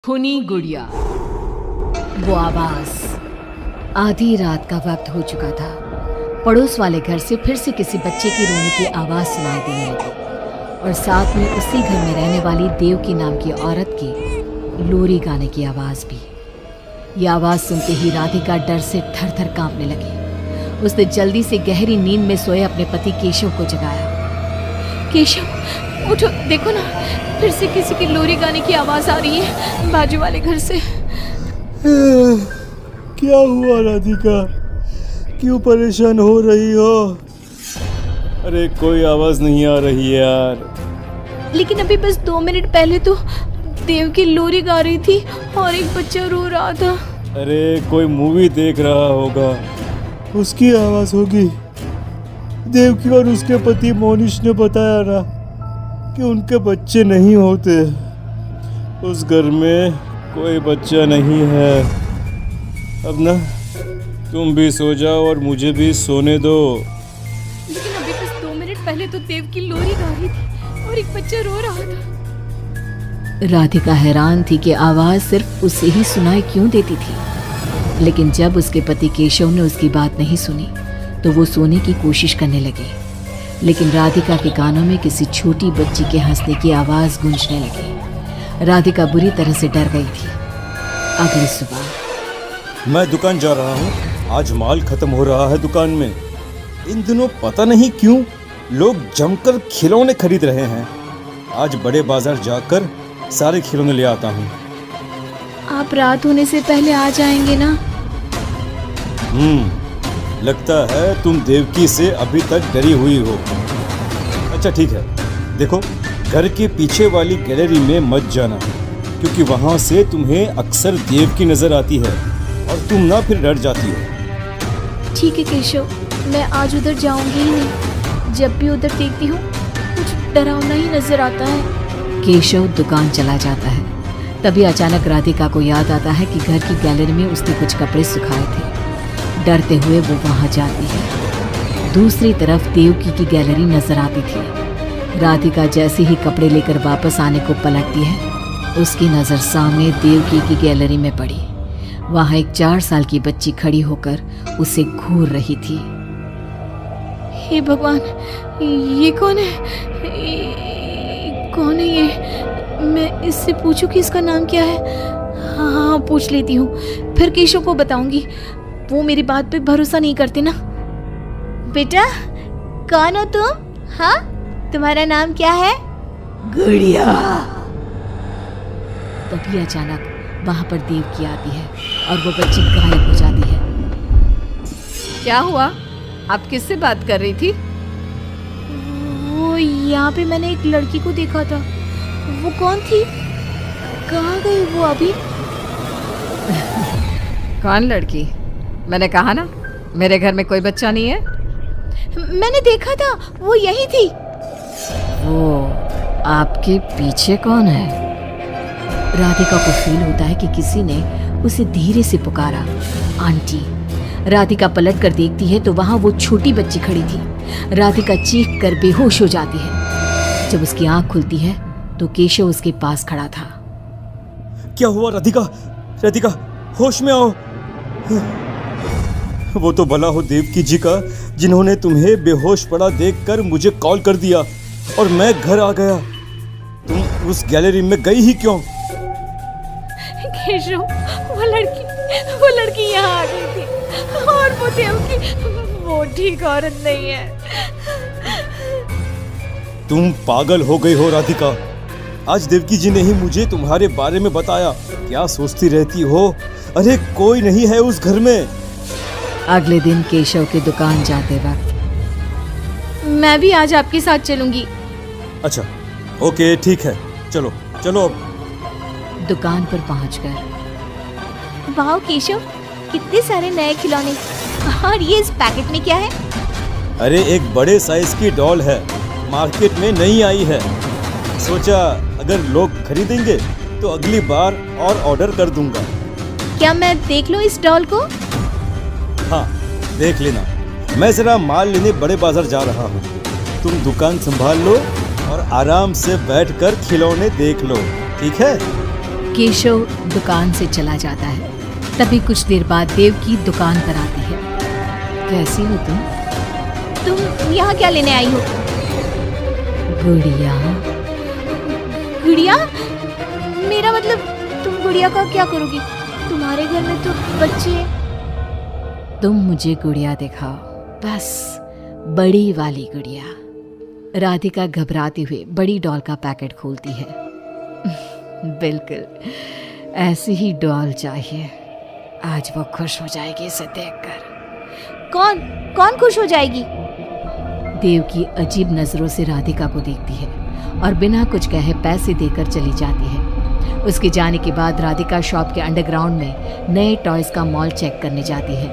खूनी गुड़िया। वो आवाज। आधी रात का वक्त हो चुका था। पड़ोस वाले घर से फिर से किसी बच्चे की रोने की आवाज सुनाई देने लगी और साथ में उसी घर में रहने वाली देवकी नाम की औरत की लोरी गाने की आवाज भी। ये आवाज सुनते ही राधिका डर से थर थर कांपने लगी। उसने जल्दी से गहरी नींद में सोए अपने पति केशव को जगाया। केशव उठो, देखो ना, फिर से किसी की लोरी गाने की आवाज आ रही है बाजू वाले घर से। क्या हुआ राधिका, क्यों परेशान हो रही हो? अरे कोई आवाज नहीं आ रही है यार। लेकिन अभी बस 2 मिनट पहले तो देव की लोरी गा रही थी और एक बच्चा रो रहा था। अरे कोई मूवी देख रहा होगा, उसकी आवाज होगी। देवकी और उसके पति मोनिश ने बताया ना कि उनके बच्चे नहीं होते। उस घर में कोई बच्चा नहीं है। अब ना तुम भी सो जाओ और मुझे भी सोने दो। लेकिन अभी बस 2 मिनट पहले तो देव की लोरी गा रही थी और एक बच्चा रो रहा था। राधिका हैरान थी कि आवाज सिर्फ उसे ही सुनाई क्यों देती थी। लेकिन जब उसके पति केशव ने उसकी बात नहीं सुनी तो वो सोने की कोशिश करने लगे। लेकिन राधिका के कानों में किसी छोटी बच्ची के हंसने की आवाज गूंजने लगी। राधिका बुरी तरह से डर गई थी। अगली सुबह मैं दुकान जा रहा हूँ, आज माल खत्म हो रहा है दुकान में। इन दिनों पता नहीं क्यों लोग जमकर खिलौने खरीद रहे हैं। आज बड़े बाजार जाकर सारे खिलौने ले आता हूँ। आप रात होने से पहले आ जाएंगे ना? लगता है तुम देवकी से अभी तक डरी हुई हो। अच्छा ठीक है, देखो घर के पीछे वाली गैलरी में मत जाना, क्योंकि वहाँ से तुम्हें अक्सर देवकी नजर आती है और तुम ना फिर डर जाती हो। ठीक है केशव, मैं आज उधर जाऊंगी ही नहीं। जब भी उधर देखती हूँ कुछ डरावना ही नजर आता है। केशव दुकान चला जाता है। तभी अचानक राधिका को याद आता है कि घर की गैलरी में उसने कुछ कपड़े सुखाए थे। डरते हुए वो वहां जाती है। दूसरी तरफ देवकी की गैलरी नजर आती थी। राधिका जैसे ही कपड़े लेकर वापस आने को पलटती है, उसकी नजर सामने देवकी की गैलरी में पड़ी। वहां एक 4 साल की बच्ची खड़ी होकर उसे घूर रही थी। हे भगवान, ये कौन है? कौन है ये? मैं इससे पूछूं कि इसका नाम क्या है? हाँ, पूछ लेती हूँ, फिर केशव को बताऊंगी। वो मेरी बात पे भरोसा नहीं करते ना। बेटा, कौन हो तुम? हाँ, तुम्हारा नाम क्या है? गुड़िया। तभी अचानक वहां पर देवकी आती है और वो बच्ची गायब हो जाती है। क्या हुआ? आप किससे बात कर रही थी? वो यहाँ पे मैंने एक लड़की को देखा था। वो कौन थी? कहाँ गई वो अभी? कौन लड़की? मैंने कहा ना, मेरे घर में कोई बच्चा नहीं है। मैंने देखा था, वो यही थी। वो आपके पीछे कौन है? राधिका को फील होता है कि किसी ने उसे धीरे से पुकारा, आंटी। राधिका पलट कर देखती है तो वहां वो छोटी बच्ची खड़ी थी। राधिका चीख कर बेहोश हो जाती है। जब उसकी आंख खुलती है तो केशव उसके पास खड़ा था। क्या हुआ राधिका? राधिका, होश में आओ। वो तो भला हो देवकी जी का, जिन्होंने तुम्हें बेहोश पड़ा देखकर मुझे कॉल कर दिया और मैं घर आ गया। तुम उस गैलरी में गई ही क्यों? केशव, वो लड़की यहाँ आ गई थी और वो देवकी, वो ठीक औरत नहीं है। तुम पागल हो गई हो राधिका। आज देवकी जी ने ही मुझे तुम्हारे बारे में बताया। क्या सोचती रहती हो? अरे कोई नहीं है उस घर में। अगले दिन केशव की दुकान जाते वक्त, मैं भी आज आपके साथ चलूंगी। अच्छा ओके, ठीक है, चलो चलो। अब दुकान पर पहुंचकर, वाह केशव, कितने सारे नए खिलौने। और ये इस पैकेट में क्या है? अरे एक बड़े साइज की डॉल है, मार्केट में नई आई है। सोचा अगर लोग खरीदेंगे तो अगली बार और ऑर्डर कर दूंगा। क्या मैं देख लूं इस डॉल को? हाँ देख लेना। मैं जरा माल लेने बड़े बाजार जा रहा हूँ। तुम दुकान संभाल लो और आराम से बैठकर खिलौने देख लो, ठीक है? केशव दुकान से चला जाता है। तभी कुछ देर बाद देवकी दुकान पर आती है। कैसी हो तुम यहाँ क्या लेने आई हो? गुड़िया। गुड़िया? मेरा मतलब तुम गुड़िया का क्या करोगी? तुम्हारे घर में तो बच्चे हैं। तुम मुझे गुड़िया दिखाओ, बस बड़ी वाली गुड़िया। राधिका घबराते हुए बड़ी डॉल का पैकेट खोलती है। बिल्कुल ऐसी ही डॉल चाहिए। आज वो खुश हो जाएगी इसे देखकर। कौन खुश हो जाएगी? देवकी अजीब नजरों से राधिका को देखती है और बिना कुछ कहे पैसे देकर चली जाती है। उसके जाने के बाद राधिका शॉप के अंडरग्राउंड में नए टॉयज का मॉल चेक करने जाती है।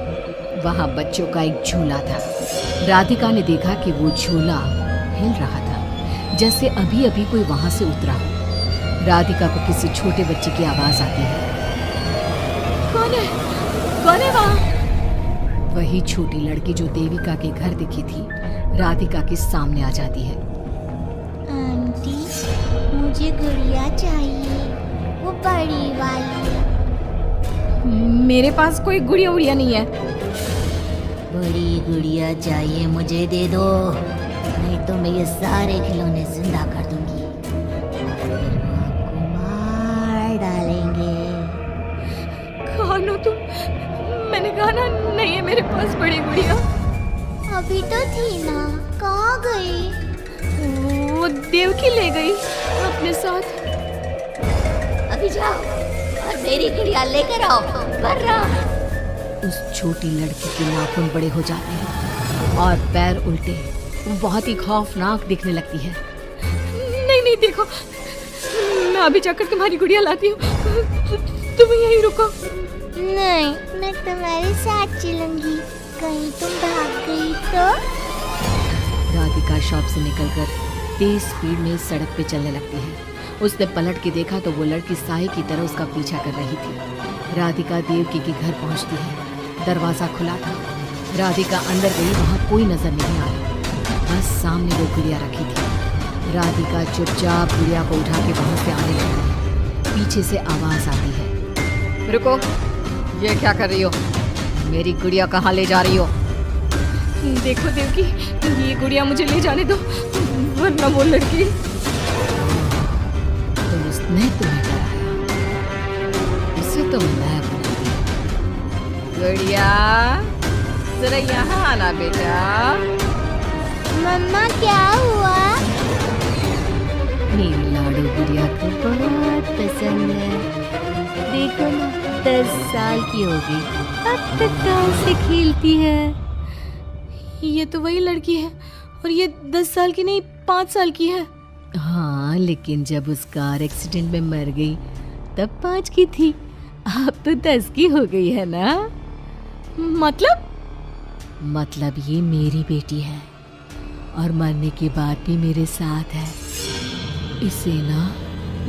वहां बच्चों का एक झूला था। राधिका ने देखा कि वो झूला हिल रहा था, जैसे अभी अभी कोई वहां से उतरा हो। राधिका को किसी छोटे बच्चे की आवाज आती है। कौन है वहां? वही छोटी लड़की जो देविका के घर दिखी थी राधिका के सामने आ जाती है। आंटी, मुझे गुड़िया चाहिए, वो बड़ी वाली। मेरे पास कोई गुड़िया उड़िया नहीं है। बड़ी गुड़िया चाहिए, मुझे दे दो, नहीं तो मैं ये सारे खिलौने जिंदा कर दूंगी। फिर वो आपको मार डालेंगे। कौन हो तुम? मैंने कहा ना नहीं है मेरे पास बड़ी गुड़िया। अभी तो थी ना, कहाँ गई? वो देवकी ले गई अपने साथ। अभी जाओ और मेरी गुड़िया लेकर आओ, वरना। उस छोटी लड़की के नाखून बड़े हो जाते हैं और पैर उल्टे, वो बहुत ही खौफनाक दिखने लगती है। नहीं देखो, मैं अभी जाकर तुम्हारी गुड़िया लाती हूँ। तुम यहीं रुको। नहीं, मैं तुम्हारे साथ चलूंगी, कहीं तुम भाग गई तो। राधिका शॉप से निकलकर तेज स्पीड में सड़क पे चलने लगती है। उसने पलट के देखा तो वो लड़की साए की तरह उसका पीछा कर रही थी। राधिका देवकी के घर पहुंचती है। दरवाजा खुला था। राधिका अंदर गई, वहां कोई नजर नहीं आया, बस सामने वो गुड़िया रखी थी। राधिका चुपचाप गुड़िया को उठा के वहां से आने लगती है। पीछे से आवाज आती है। रुको, ये क्या कर रही हो? मेरी गुड़िया कहाँ ले जा रही हो? देखो देवकी, ये गुड़िया मुझे ले जाने दो, वरना वो लड़की। तो उसने तुम्हें डराया, उसे तो मैं बुलाती। गुड़िया जरा यहाँ आना बेटा। मम्मा क्या हुआ? मेरी लाडू गुड़िया को बहुत पसंद है। देखो ना, 10 साल की हो गई, अब तक कहाँ से खेलती है। ये तो वही लड़की है, और ये 10 साल की नहीं 5 साल की है। हाँ, लेकिन जब उस कार एक्सीडेंट में मर गई तब 5 की थी, अब तो 10 की हो गई है ना। मतलब ये मेरी बेटी है और मरने के बाद भी मेरे साथ है। इसे ना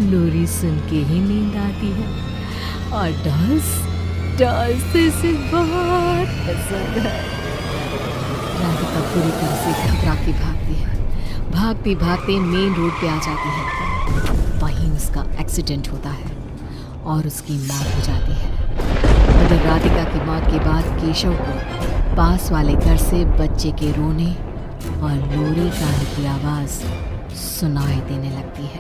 लोरी सुन के ही नींद आती है, और डॉल्स से इसे बहुत पसंद है। राधिका पूरी तरह से घबरा के भागती है। भागते मेन रोड पे आ जाती है। वहीं उसका एक्सीडेंट होता है और उसकी मौत हो जाती है। मगर राधिका की मौत के बाद केशव को पास वाले घर से बच्चे के रोने और लोरी गाने की आवाज़ सुनाई देने लगती है।